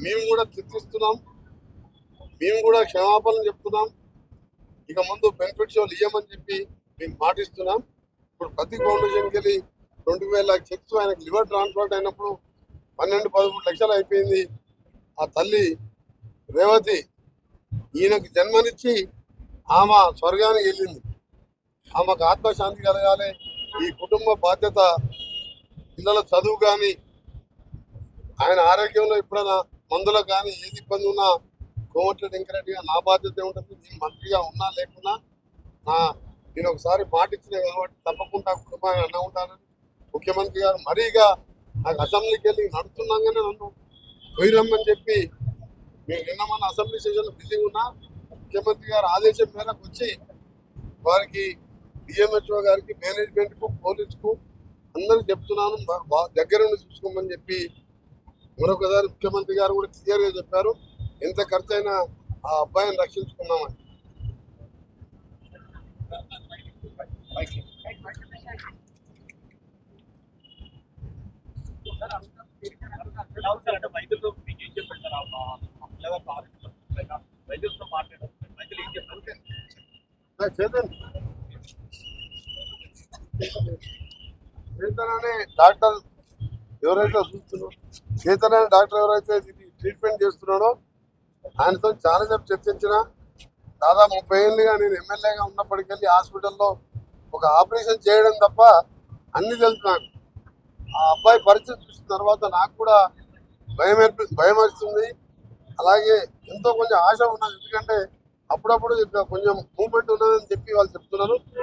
మేము కూడా చిత్రిస్తున్నాం, మేము కూడా క్షమాపణలు చెప్తున్నాం. ఇక ముందు బెనిఫిట్ షోలు ఇవ్వమని చెప్పి మేము మాటిస్తున్నాం. ఇప్పుడు ప్రతి ఫౌండేషన్కి వెళ్ళి 2000 చెక్స్ ఆయనకు లివర్ ట్రాన్స్ప్లాంట్ అయినప్పుడు 12-13 లక్షలు అయిపోయింది. ఆ తల్లి రేవతి ఈయనకు జన్మనిచ్చి ఆమె స్వర్గానికి వెళ్ళింది. ఆమెకు ఆత్మశాంతి కలగాలి. ఈ కుటుంబ బాధ్యత పిల్లల చదువు కానీ ఆయన ఆరోగ్యంలో ఎప్పుడైనా మందులకు కానీ ఏది ఇబ్బంది ఉన్నా కోమటిరెడ్డి వెంకరెడ్డిగా నా బాధ్యత ఉంటుంది. నేను మంత్రిగా ఉన్నా లేకున్నా నేను ఒకసారి మాట ఇచ్చిన కాబట్టి తప్పకుండా కుటుంబాన్ని అన్నా ఉంటానని ముఖ్యమంత్రి గారు మరీగా నాకు అసెంబ్లీకి వెళ్ళి నడుస్తున్నాగానే నన్ను పోయిరమ్మని చెప్పి మేము నిన్న మన అసెంబ్లీ సెషన్లో బిజీగా ఉన్నా ముఖ్యమంత్రి గారు ఆదేశం మేరకు వచ్చి వారికి డిఎంహెచ్ఓ గారికి మేనేజ్మెంట్కు పోలీసుకు అందరికి చెప్తున్నాను దగ్గర నుండి చూసుకోమని చెప్పి మరొకసారి ముఖ్యమంత్రి గారు కూడా క్లియర్గా చెప్పారు. ఎంత ఖర్చు అయినా ఆ అబ్బాయిని రక్షించుకున్నామని. చేతన్ అనే డాక్టర్ ఎవరైతే చూస్తున్నారో, చేతన్ అనే డాక్టర్ ఎవరైతే ట్రీట్మెంట్ చేస్తున్నాడో ఆయనతో చాలాసేపు చర్చించిన. దాదాపు 30 ఏళ్ళుగా నేను ఎమ్మెల్యేగా ఉన్నప్పటికెళ్ళి హాస్పిటల్లో ఒక ఆపరేషన్ చేయడం తప్ప అన్ని తెలుసు నాకు. ఆ అబ్బాయి పరిస్థితి చూసిన తర్వాత నాకు కూడా భయం వస్తుంది. అలాగే ఎంతో కొంచెం ఆశ ఉన్నది. ఎందుకంటే అప్పుడప్పుడు కొంచెం మూమెంట్ ఉన్నదని చెప్పి వాళ్ళు చెప్తున్నారు.